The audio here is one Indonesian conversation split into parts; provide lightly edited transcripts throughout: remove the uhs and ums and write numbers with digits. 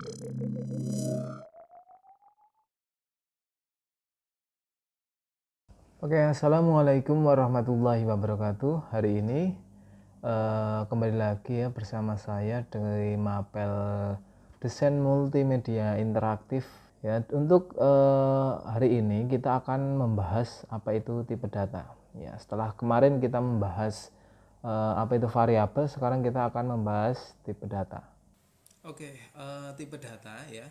Oke, assalamualaikum warahmatullahi wabarakatuh. Hari ini kembali lagi ya bersama saya dari Mapel Desain Multimedia Interaktif. Ya, untuk hari ini kita akan membahas apa itu tipe data. Ya, setelah kemarin kita membahas apa itu variabel, sekarang kita akan membahas tipe data. Oke, tipe data ya.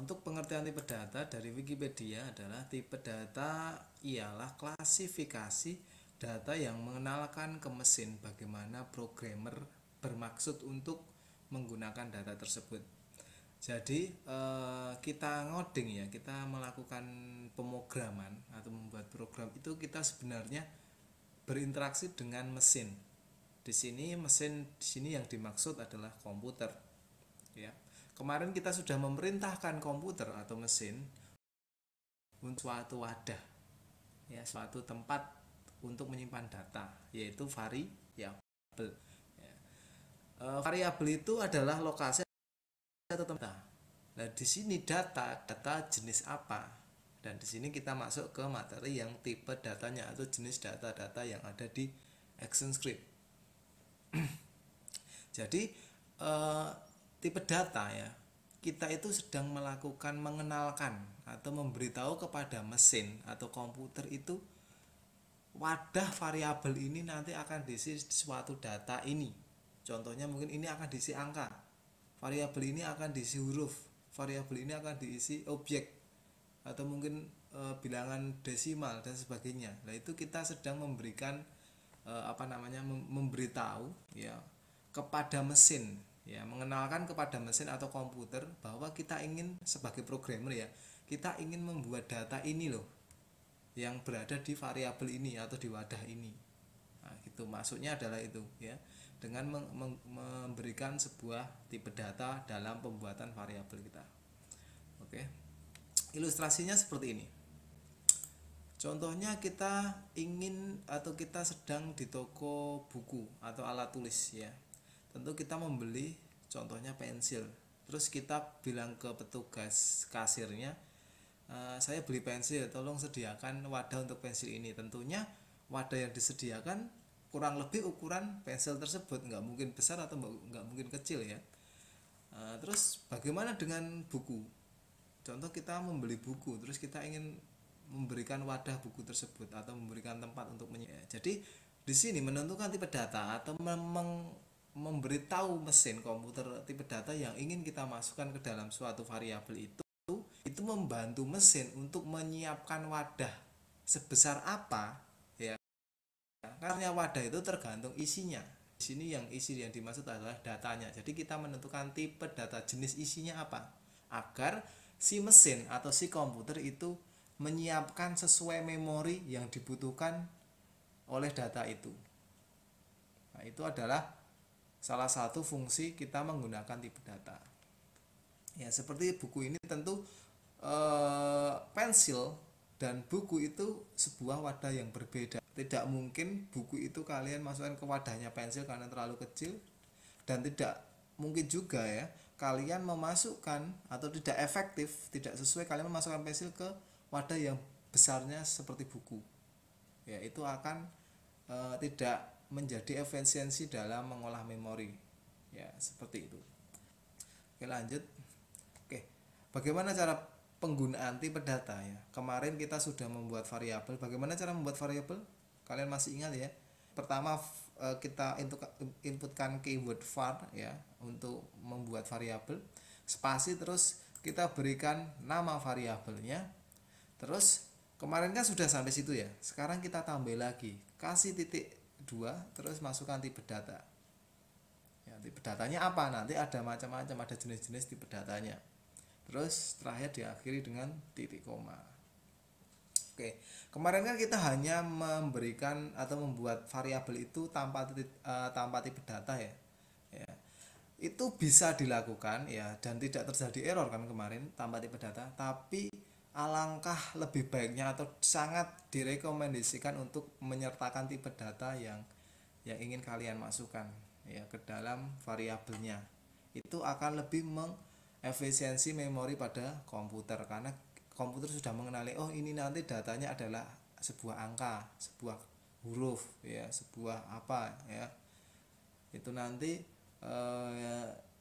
Untuk pengertian tipe data dari Wikipedia adalah tipe data ialah klasifikasi data yang mengenalkan ke mesin bagaimana programmer bermaksud untuk menggunakan data tersebut. Jadi kita ngoding ya, kita melakukan pemrograman atau membuat program itu kita sebenarnya berinteraksi dengan mesin. Di sini yang dimaksud adalah komputer. Ya. Kemarin kita sudah memerintahkan komputer atau mesin untuk suatu wadah, ya, suatu tempat untuk menyimpan data, yaitu variabel. Ya. Variabel itu adalah lokasi atau tempat. Nah, di sini data jenis apa? Dan di sini kita masuk ke materi yang tipe datanya atau jenis data-data yang ada di ActionScript. Jadi tipe data ya, kita itu sedang melakukan mengenalkan atau memberitahu kepada mesin atau komputer itu wadah variabel ini nanti akan diisi suatu data ini. Contohnya mungkin ini akan diisi angka, variabel ini akan diisi huruf, variabel ini akan diisi objek atau mungkin bilangan desimal dan sebagainya. Nah, itu kita sedang memberikan memberitahu ya kepada mesin, ya, mengenalkan kepada mesin atau komputer bahwa kita ingin sebagai programmer ya, kita ingin membuat data ini loh yang berada di variabel ini atau di wadah ini. Nah, gitu maksudnya adalah itu ya, dengan memberikan sebuah tipe data dalam pembuatan variabel kita. Oke. Ilustrasinya seperti ini. Contohnya kita ingin atau kita sedang di toko buku atau alat tulis ya. Tentu kita membeli contohnya pensil. Terus kita bilang ke petugas kasirnya, saya beli pensil, tolong sediakan wadah untuk pensil ini. Tentunya wadah yang disediakan kurang lebih ukuran pensil tersebut, nggak mungkin besar atau nggak mungkin kecil ya. Terus bagaimana dengan buku? Contoh kita membeli buku, terus kita ingin memberikan wadah buku tersebut atau memberikan tempat untuk jadi di sini menentukan tipe data atau memberitahu mesin komputer tipe data yang ingin kita masukkan ke dalam suatu variabel itu membantu mesin untuk menyiapkan wadah sebesar apa ya, karena wadah itu tergantung isinya. Di sini isi yang dimaksud adalah datanya. Jadi kita menentukan tipe data, jenis isinya apa, agar si mesin atau si komputer itu menyiapkan sesuai memori yang dibutuhkan oleh data itu. Nah, itu adalah salah satu fungsi kita menggunakan tipe data. Ya, seperti buku ini tentu pensil dan buku itu sebuah wadah yang berbeda. Tidak mungkin buku itu kalian masukkan ke wadahnya pensil karena terlalu kecil, dan tidak mungkin juga ya kalian memasukkan atau tidak efektif, tidak sesuai kalian memasukkan pensil ke wadah yang besarnya seperti buku. Ya, itu akan tidak menjadi efisiensi dalam mengolah memori. Ya, seperti itu. Oke, lanjut. Oke. Bagaimana cara penggunaan tipe data ya? Kemarin kita sudah membuat variabel. Bagaimana cara membuat variabel? Kalian masih ingat ya? Pertama kita inputkan keyword var ya untuk membuat variabel. Spasi, terus kita berikan nama variabelnya. Terus kemarin kan sudah sampai situ ya. Sekarang kita tambah lagi, kasih titik 2, terus masukkan tipe data. Ya, tipe datanya apa? Nanti ada macam-macam, ada jenis-jenis tipe datanya. Terus terakhir diakhiri dengan titik koma. Oke, kemarin kan kita hanya memberikan atau membuat variabel itu tanpa tipe data ya. Ya. Itu bisa dilakukan ya dan tidak terjadi error kan kemarin tanpa tipe data, tapi alangkah lebih baiknya atau sangat direkomendasikan untuk menyertakan tipe data yang ingin kalian masukkan ya ke dalam variabelnya. Itu akan lebih efisiensi memori pada komputer, karena komputer sudah mengenali oh ini nanti datanya adalah sebuah angka, sebuah huruf ya, sebuah apa ya. Itu nanti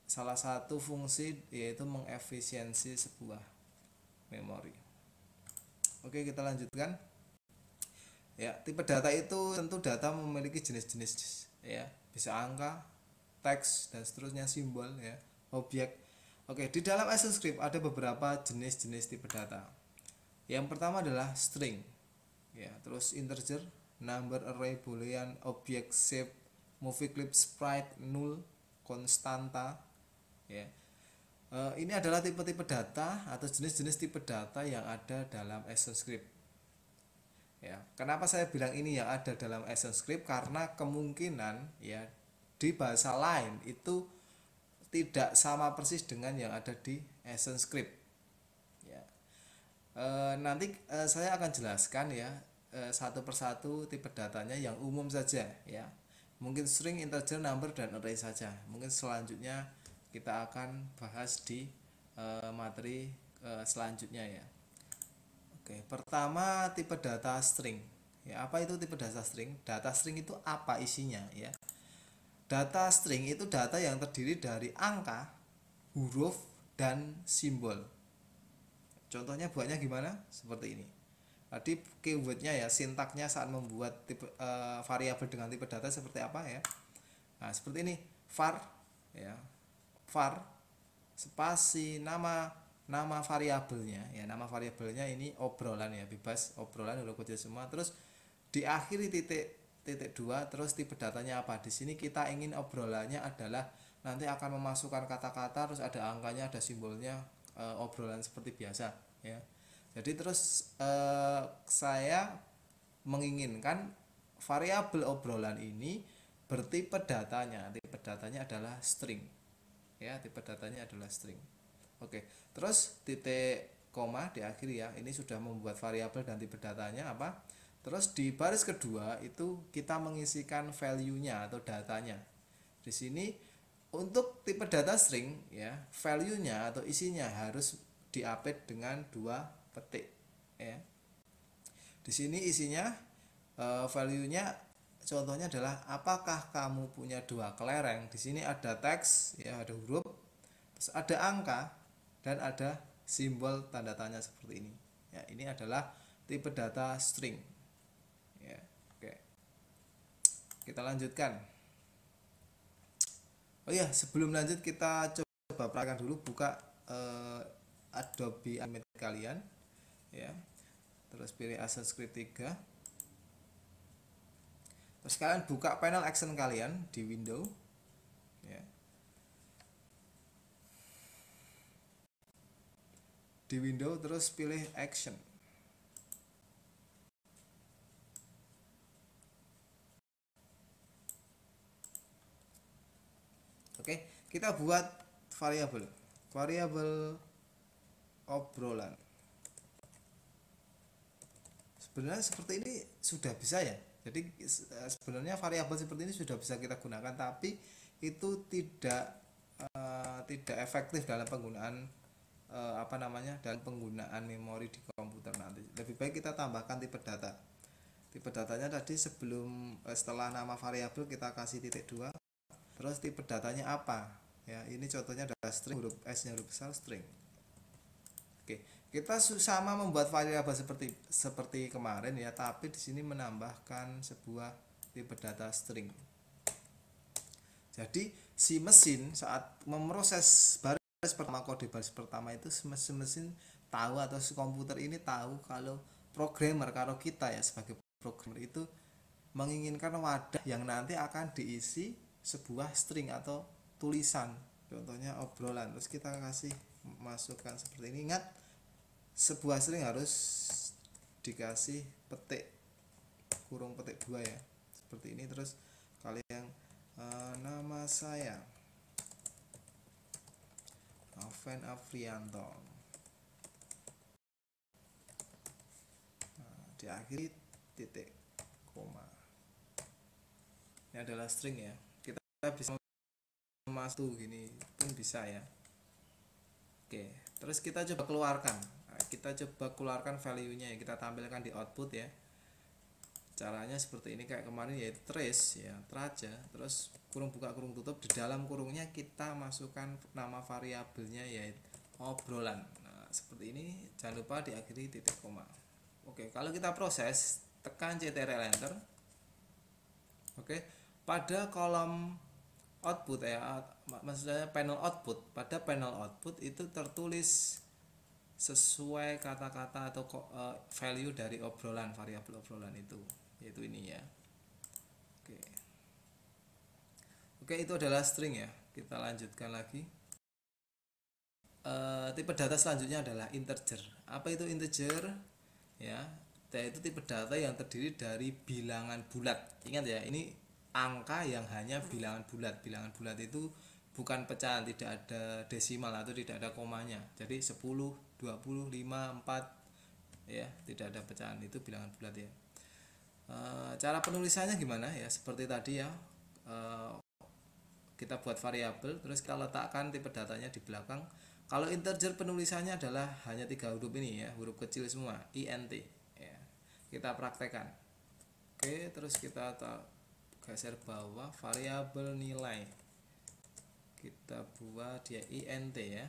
salah satu fungsi yaitu mengefisiensi sebuah memori. Oke, kita lanjutkan. Ya, tipe data itu tentu data memiliki jenis-jenis ya, bisa angka, teks dan seterusnya, simbol ya, objek. Oke, di dalam ActionScript ada beberapa jenis-jenis tipe data. Yang pertama adalah string. Ya, terus integer, number, array, boolean, object, shape, movie clip, sprite, null, konstanta ya. Ini adalah tipe-tipe data atau jenis-jenis tipe data yang ada dalam ActionScript. Ya, kenapa saya bilang ini yang ada dalam ActionScript? Karena kemungkinan ya di bahasa lain itu tidak sama persis dengan yang ada di ActionScript. Ya. Nanti saya akan jelaskan ya satu persatu tipe datanya yang umum saja ya. Mungkin string, integer, number dan array saja. Mungkin selanjutnya kita akan bahas di materi selanjutnya ya. Oke, pertama tipe data string. Ya, apa itu tipe data string? Data string itu apa isinya ya? Data string itu data yang terdiri dari angka, huruf dan simbol. Contohnya buatnya gimana? Seperti ini. Tadi keywordnya ya, sintaknya saat membuat tipe variabel dengan tipe data seperti apa ya? Nah, seperti ini, var ya. Var spasi nama variabelnya ya, nama variabelnya ini obrolan ya, bebas obrolan huruf kecil semua, terus diakhiri titik 2, terus tipe datanya apa. Di sini kita ingin obrolannya adalah nanti akan memasukkan kata-kata, terus ada angkanya, ada simbolnya, obrolan seperti biasa ya. Jadi terus saya menginginkan variabel obrolan ini bertipe datanya, tipe datanya adalah string ya, tipe datanya adalah string. Oke, terus titik koma di akhir ya, ini sudah membuat variabel dan tipe datanya apa. Terus di baris kedua itu kita mengisikan value-nya atau datanya. Di sini untuk tipe data string ya, value-nya atau isinya harus diupdate dengan 2 petik ya. Di sini isinya value-nya contohnya adalah apakah kamu punya 2 kelereng. Di sini ada teks ya, ada huruf, terus ada angka dan ada simbol tanda tanya seperti ini. Ya, ini adalah tipe data string. Ya, oke. Kita lanjutkan. Oh iya, sebelum lanjut kita coba praktekkan dulu, buka Adobe Animate kalian ya. Terus pilih ActionScript 3. Terus kalian buka panel action kalian di window ya. Di window terus pilih action. Oke, kita buat variabel obrolan. Sebenarnya seperti ini sudah bisa ya. Jadi sebenarnya variabel seperti ini sudah bisa kita gunakan, tapi itu tidak efektif dalam penggunaan dalam penggunaan memori di komputer nanti. Lebih baik kita tambahkan tipe data. Tipe datanya tadi setelah nama variabel kita kasih titik 2. Terus tipe datanya apa? Ya, ini contohnya adalah string, huruf S-nya huruf besar, string. Oke, kita sama membuat variabel seperti kemarin ya, tapi di sini menambahkan sebuah tipe data string. Jadi si mesin saat memproses baris pertama, kode baris pertama itu mesin tahu atau si komputer ini tahu kalau kalau kita ya sebagai programmer itu menginginkan wadah yang nanti akan diisi sebuah string atau tulisan, contohnya obrolan. Terus kita kasih masukkan seperti ini. Ingat, sebuah string harus dikasih petik kurung petik 2 ya, seperti ini. Terus kalian nama saya Alven Afrianto, diakhiri titik koma. Ini adalah string ya, kita bisa masuk gini pun bisa ya. Oke, terus kita coba keluarkan. Nah, kita coba keluarkan value-nya yang kita tampilkan di output ya. Caranya seperti ini kayak kemarin, yaitu trace ya, teraja, terus kurung buka kurung tutup, di dalam kurungnya kita masukkan nama variabelnya yaitu obrolan. Nah, seperti ini, jangan lupa diakhiri titik koma. Oke, kalau kita proses, tekan Ctrl Enter. Oke, pada kolom output ya, maksudnya panel output, pada panel output itu tertulis sesuai kata-kata atau value dari obrolan, variabel obrolan itu, yaitu ini ya. Oke, itu adalah string ya. Kita lanjutkan lagi. Tipe data selanjutnya adalah integer. Apa itu integer? Ya, yaitu tipe data yang terdiri dari bilangan bulat. Ingat ya, ini angka yang hanya bilangan bulat. Bilangan bulat itu bukan pecahan, tidak ada desimal atau tidak ada komanya. Jadi 10, 20, 5, 4 ya, tidak ada pecahan, itu bilangan bulat ya. Cara penulisannya gimana ya? Seperti tadi ya. Kita buat variabel, terus kita letakkan tipe datanya di belakang. Kalau integer penulisannya adalah hanya 3 huruf ini ya, huruf kecil semua, int ya. Kita praktekkan. Oke, terus kita geser bawah, variabel nilai kita buat dia int ya.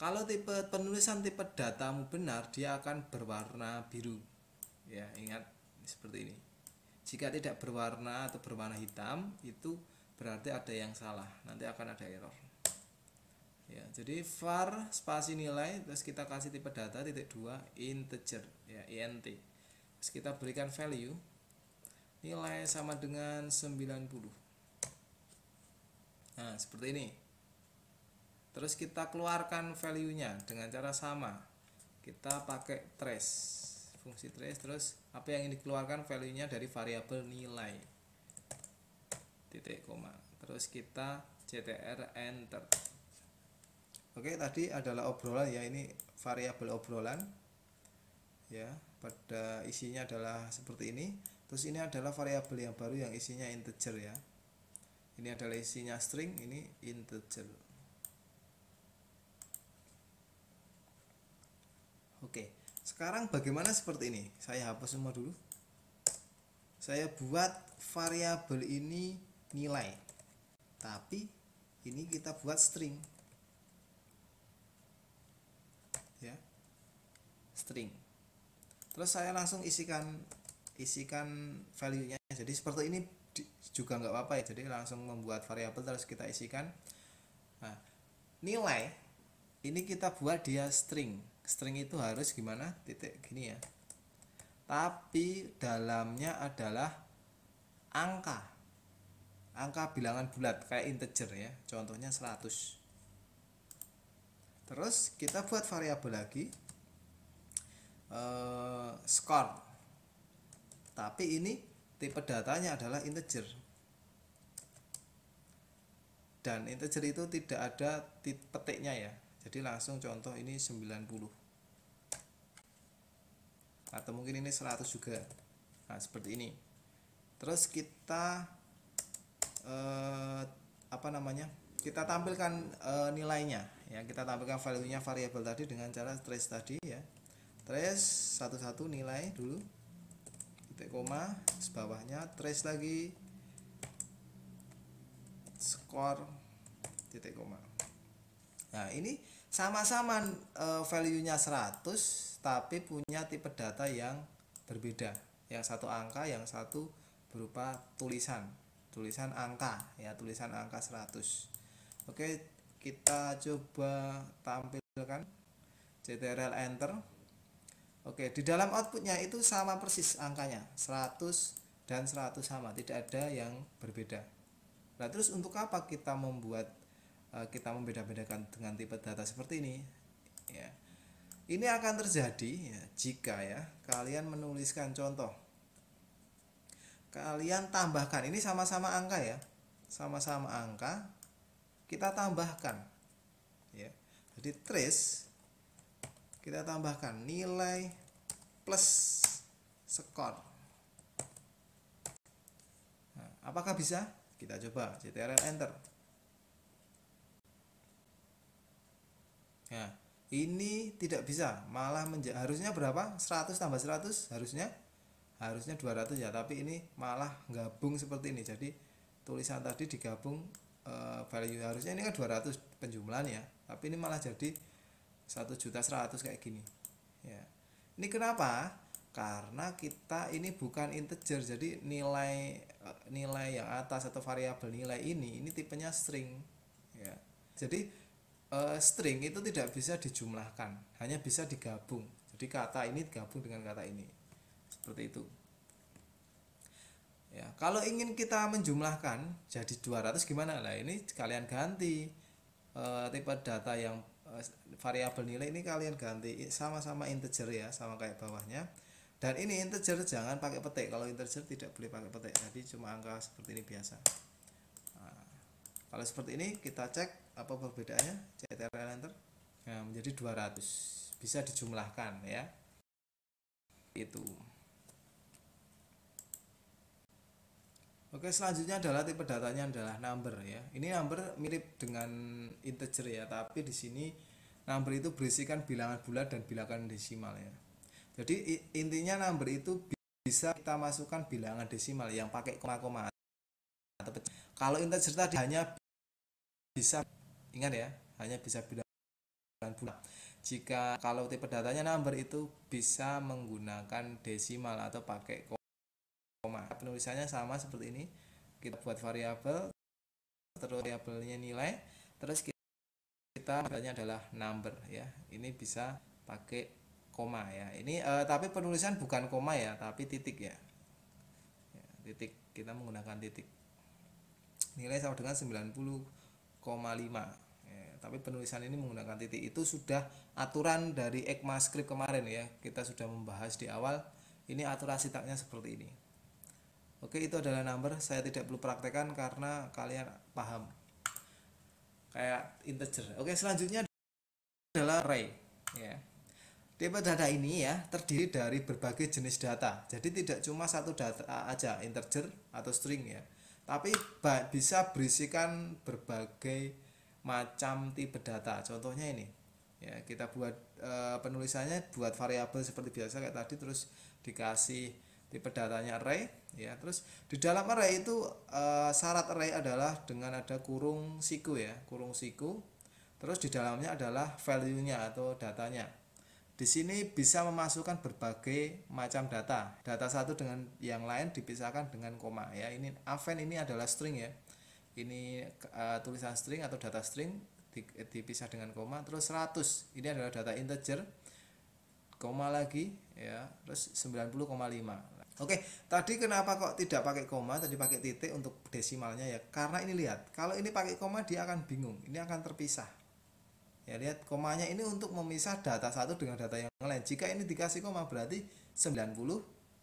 Kalau tipe penulisan tipe datamu benar, dia akan berwarna biru ya, ingat seperti ini. Jika tidak berwarna atau berwarna hitam, itu berarti ada yang salah, nanti akan ada error ya. Jadi var spasi nilai, terus kita kasih tipe data titik 2 integer ya, int, terus kita berikan value nilai sama dengan 90. Nah, seperti ini. Terus kita keluarkan value-nya dengan cara sama, kita pakai trace, fungsi trace. Terus apa yang ini dikeluarkan, value-nya dari variabel nilai titik koma, terus kita Ctrl Enter. Oke, tadi adalah obrolan ya, ini variabel obrolan ya, pada isinya adalah seperti ini. Terus ini adalah variabel yang baru yang isinya integer ya, ini adalah isinya string, ini integer. Oke, sekarang bagaimana seperti ini? Saya hapus semua dulu. Saya buat variabel ini nilai, tapi ini kita buat string ya, string. Terus saya langsung isikan value-nya. Jadi seperti ini juga nggak apa-apa ya. Jadi langsung membuat variabel terus kita isikan. Nah, nilai ini kita buat dia string. String itu harus gimana? Titik gini ya. Tapi dalamnya adalah angka bilangan bulat kayak integer ya. Contohnya 100. Terus kita buat variabel lagi score, tapi ini tipe datanya adalah integer, dan integer itu tidak ada petiknya ya. Jadi langsung contoh ini 90, atau mungkin ini 100 juga. Nah, seperti ini. Terus kita kita tampilkan nilainya ya, kita tampilkan value-nya variabel tadi dengan cara trace tadi ya. Trace satu-satu nilai dulu, titik koma, sebawahnya trace lagi score, titik koma. Nah, ini sama-sama value-nya 100 tapi punya tipe data yang berbeda. Yang satu angka, yang satu berupa tulisan angka ya, tulisan angka 100. Oke, kita coba tampilkan Ctrl Enter. Oke, di dalam outputnya itu sama persis angkanya, 100 dan 100 sama, tidak ada yang berbeda. Nah, terus untuk apa kita membeda-bedakan dengan tipe data seperti ini ya? Ini akan terjadi ya, jika ya kalian menuliskan contoh, kalian tambahkan, ini sama-sama angka ya, sama-sama angka, kita tambahkan ya. Jadi trace kita tambahkan nilai plus skor. Nah, apakah bisa? Kita coba Ctrl Enter. Nah, ini tidak bisa, malah harusnya berapa? 100 tambah 100 harusnya 200 ya, tapi ini malah gabung seperti ini. Jadi tulisan tadi digabung, value harusnya ini kan 200 penjumlahan ya, tapi ini malah jadi 1.100.000 kayak gini ya. Ini kenapa? Karena kita ini bukan integer, jadi nilai yang atas atau variabel nilai ini tipenya string ya. Jadi string itu tidak bisa dijumlahkan, hanya bisa digabung. Jadi kata ini digabung dengan kata ini, seperti itu ya. Kalau ingin kita menjumlahkan jadi 200 gimana? Nah, ini kalian ganti tipe data yang variabel nilai ini kalian ganti sama-sama integer ya, sama kayak bawahnya. Dan ini integer jangan pakai petik, kalau integer tidak boleh pakai petik, jadi cuma angka seperti ini biasa. Nah, kalau seperti ini kita cek apa perbedaannya, CTRL enter. Nah, menjadi 200, bisa dijumlahkan ya. Itu. Oke, selanjutnya adalah tipe datanya adalah number ya. Ini number mirip dengan integer ya, tapi di sini number itu berisikan bilangan bulat dan bilangan desimal ya. Jadi intinya number itu bisa kita masukkan bilangan desimal yang pakai koma-koma. Kalau integer tadi hanya bisa, ingat ya, hanya bisa bilangan bulat. Jika kalau tipe datanya number itu bisa menggunakan desimal atau pakai koma. Penulisannya sama seperti ini. Kita buat variabel, terus variabelnya nilai, terus kita datanya adalah number ya. Ini bisa pakai koma ya. Ini tapi penulisan bukan koma ya, tapi titik ya. Titik, kita menggunakan titik. Nilai sama dengan 90,5 ya, tapi penulisan ini menggunakan titik. Itu sudah aturan dari ECMAScript kemarin ya, kita sudah membahas di awal. Ini aturan sintaknya seperti ini. Oke, itu adalah number. Saya tidak perlu praktekkan karena kalian paham kayak integer. Oke, selanjutnya adalah array ya. Tipe data ini ya terdiri dari berbagai jenis data. Jadi tidak cuma satu data aja, integer atau string ya, tapi bisa berisikan berbagai macam tipe data. Contohnya ini ya, kita buat penulisannya buat variabel seperti biasa kayak tadi, terus dikasih tipe datanya array ya. Terus di dalam array itu syarat array adalah dengan ada kurung siku ya, kurung siku. Terus di dalamnya adalah value-nya atau datanya. Di sini bisa memasukkan berbagai macam data. Data satu dengan yang lain dipisahkan dengan koma ya. Ini Aven ini adalah string ya. Ini tulisan string atau data string dipisah dengan koma. Terus 100 ini adalah data integer, koma lagi ya. Terus 90,5. Oke, tadi kenapa kok tidak pakai koma, tadi pakai titik untuk desimalnya ya? Karena ini lihat, kalau ini pakai koma dia akan bingung, ini akan terpisah. Ya, lihat komanya ini untuk memisah data satu dengan data yang lain. Jika ini dikasih koma berarti 90,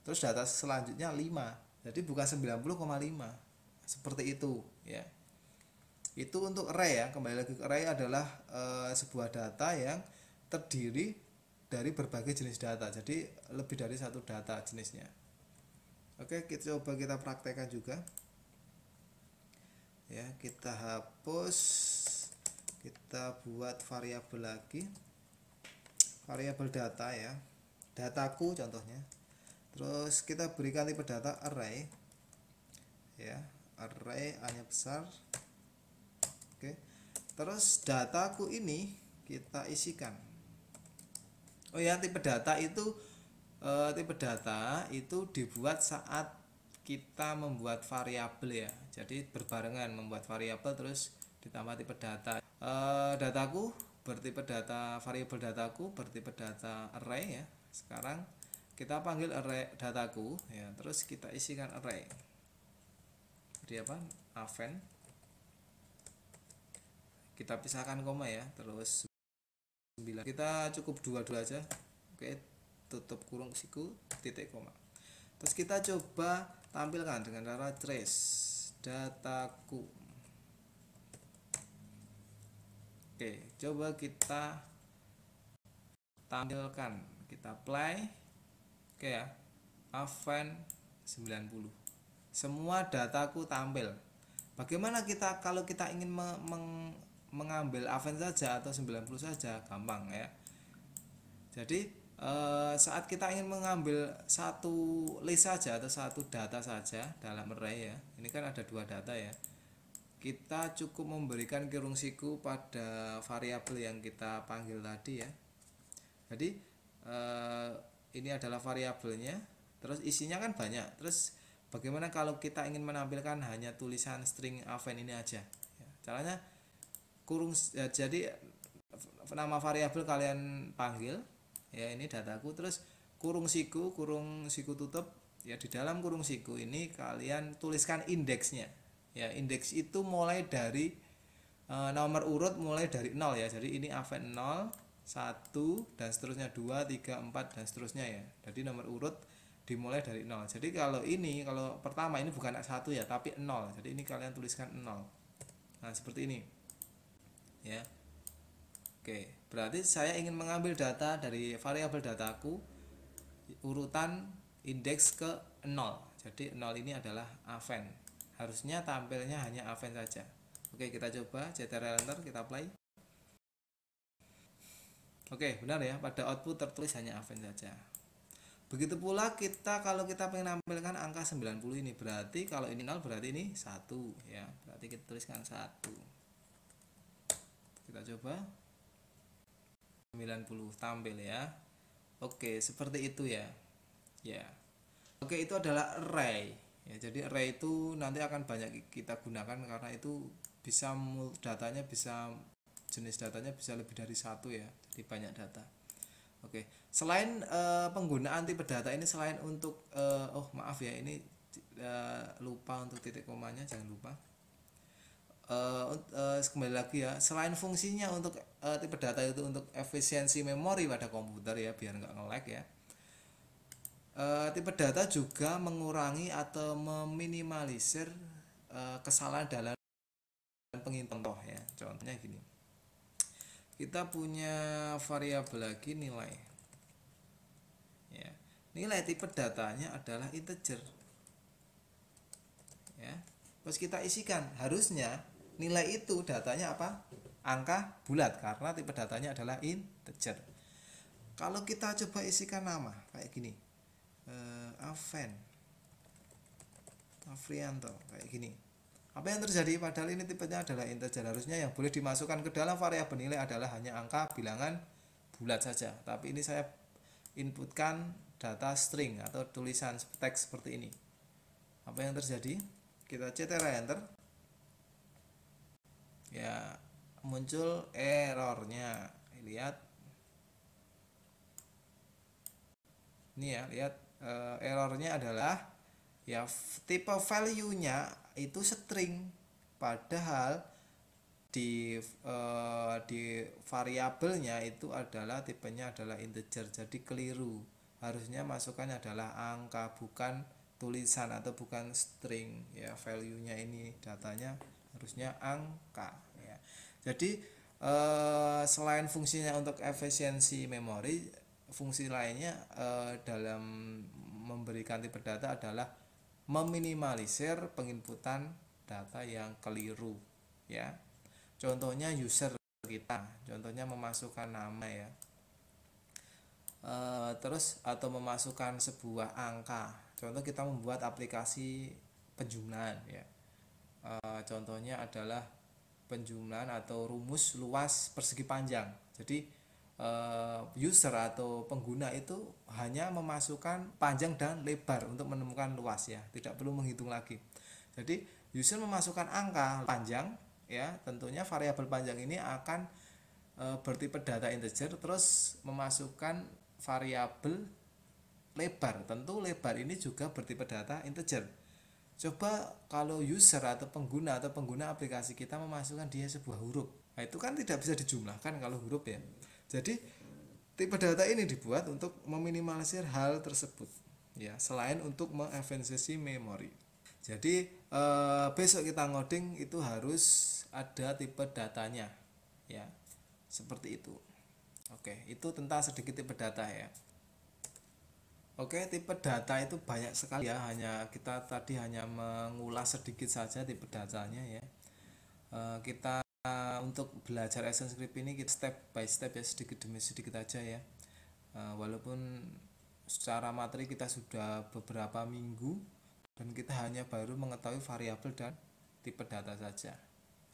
terus data selanjutnya 5. Jadi bukan 90,5. Seperti itu ya. Itu untuk array ya. Kembali lagi ke array adalah sebuah data yang terdiri dari berbagai jenis data. Jadi lebih dari satu data jenisnya. Oke, kita coba kita praktekkan juga. Ya, kita hapus. Kita buat variabel lagi, variabel data ya, dataku contohnya. Terus kita berikan tipe data array ya, array A-nya besar. Oke, terus dataku ini kita isikan. Oh ya, tipe data itu dibuat saat kita membuat variabel ya. Jadi berbarengan membuat variabel terus ditambah tipe data. Dataku bertipe data, variabel dataku bertipe data array ya. Sekarang kita panggil array dataku ya, terus kita isikan array. Jadi apa? Aven. Kita pisahkan koma ya, terus 9. Kita cukup 2 dulu aja. Oke, tutup kurung siku, titik koma. Terus kita coba tampilkan dengan cara trace dataku. Oke, coba kita tampilkan, kita play. Oke ya, Aven 90. Semua dataku tampil. Bagaimana kita kalau kita ingin mengambil Aven saja atau 90 saja gampang ya. Jadi saat kita ingin mengambil satu list saja atau satu data saja dalam array ya, ini kan ada dua data ya, kita cukup memberikan kurung siku pada variabel yang kita panggil tadi ya. Jadi ini adalah variabelnya, terus isinya kan banyak. Terus bagaimana kalau kita ingin menampilkan hanya tulisan string Aven ini aja ya, caranya jadi nama variabel kalian panggil ya, ini dataku, terus kurung siku tutup ya. Di dalam kurung siku ini kalian tuliskan indeksnya ya. Indeks itu mulai dari nomor urut mulai dari 0 ya. Jadi ini Aven 0, 1 dan seterusnya, 2, 3, 4 dan seterusnya ya. Jadi nomor urut dimulai dari 0. Jadi kalau pertama ini bukan 1 ya, tapi 0. Jadi ini kalian tuliskan 0. Nah, seperti ini. Ya. Oke, berarti saya ingin mengambil data dari variabel dataku urutan indeks ke 0. Jadi 0 ini adalah Aven. Harusnya tampilnya hanya Aven saja. Oke, kita coba ctrl enter, kita play. Oke, benar ya, pada output tertulis hanya Aven saja. Begitu pula kalau kita ingin menampilkan angka 90 ini, berarti kalau ini 0 berarti ini 1 ya. Berarti kita tuliskan 1. Kita coba 90 tampil ya. Oke, seperti itu ya. Ya. Oke, itu adalah array. Ya, jadi array itu nanti akan banyak kita gunakan karena itu bisa jenis datanya bisa lebih dari satu ya. Jadi banyak data. Oke, selain penggunaan tipe data ini, selain untuk maaf ya, ini lupa untuk titik komanya, jangan lupa. Kembali lagi ya, selain fungsinya untuk tipe data itu untuk efisiensi memori pada komputer ya, biar nggak nge-lag ya, tipe data juga mengurangi atau meminimalisir kesalahan dalam penghitungan ya. Contohnya gini, kita punya variabel lagi nilai ya, nilai tipe datanya adalah integer ya. Terus kita isikan, harusnya nilai itu datanya apa? Angka bulat, karena tipe datanya adalah integer. Kalau kita coba isikan nama kayak gini, Afrianto kayak gini, apa yang terjadi? Padahal ini tipenya adalah integer, harusnya yang boleh dimasukkan ke dalam variabel nilai adalah hanya angka bilangan bulat saja. Tapi ini saya inputkan data string atau tulisan teks seperti ini. Apa yang terjadi? Kita ctrl enter ya, muncul errornya. Lihat ini ya, lihat errornya adalah ya tipe value-nya itu string, padahal di variabelnya itu adalah tipenya adalah integer, jadi keliru. Harusnya masukannya adalah angka, bukan tulisan atau bukan string ya. Value-nya ini datanya harusnya angka ya. Jadi selain fungsinya untuk efisiensi memori, fungsi lainnya dalam memberikan tipe data adalah meminimalisir penginputan data yang keliru ya. Contohnya user kita, contohnya memasukkan nama ya, terus atau memasukkan sebuah angka. Contoh kita membuat aplikasi penjumlahan ya, contohnya adalah penjumlahan atau rumus luas persegi panjang. Jadi user atau pengguna itu hanya memasukkan panjang dan lebar untuk menemukan luas ya, tidak perlu menghitung lagi. Jadi user memasukkan angka panjang ya, tentunya variabel panjang ini akan bertipe data integer, terus memasukkan variabel lebar, tentu lebar ini juga bertipe data integer. Coba kalau user atau pengguna aplikasi kita memasukkan dia sebuah huruf, nah itu kan tidak bisa dijumlahkan kalau huruf ya. Jadi tipe data ini dibuat untuk meminimalisir hal tersebut ya, selain untuk mengefisiensi memori. Jadi besok kita ngoding itu harus ada tipe datanya ya, seperti itu. Oke, itu tentang sedikit tipe data ya. Oke, tipe data itu banyak sekali ya, kita tadi hanya mengulas sedikit saja tipe datanya ya. Kita Untuk belajar ActionScript ini kita step by step ya, sedikit demi sedikit aja ya. Walaupun secara materi kita sudah beberapa minggu dan kita hanya baru mengetahui variabel dan tipe data saja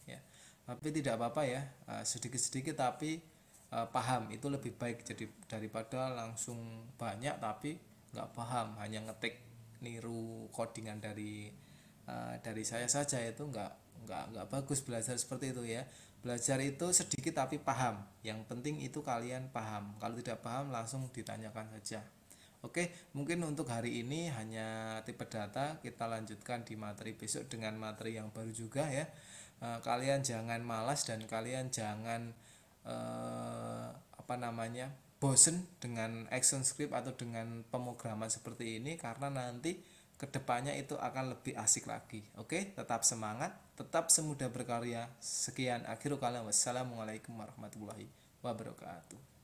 ya, tapi tidak apa-apa ya, sedikit-sedikit tapi paham itu lebih baik jadi daripada langsung banyak tapi nggak paham, hanya ngetik niru codingan dari saya saja, itu nggak bagus belajar seperti itu ya. Belajar itu sedikit tapi paham, yang penting itu kalian paham, kalau tidak paham langsung ditanyakan saja. Oke, mungkin untuk hari ini hanya tipe data, kita lanjutkan di materi besok dengan materi yang baru juga ya. Kalian jangan malas dan kalian jangan bosen dengan ActionScript atau dengan pemrograman seperti ini, karena nanti kedepannya itu akan lebih asik lagi. Oke, tetap semangat, tetap semudah berkarya. Sekian, akhirul kalam, wassalamualaikum warahmatullahi wabarakatuh.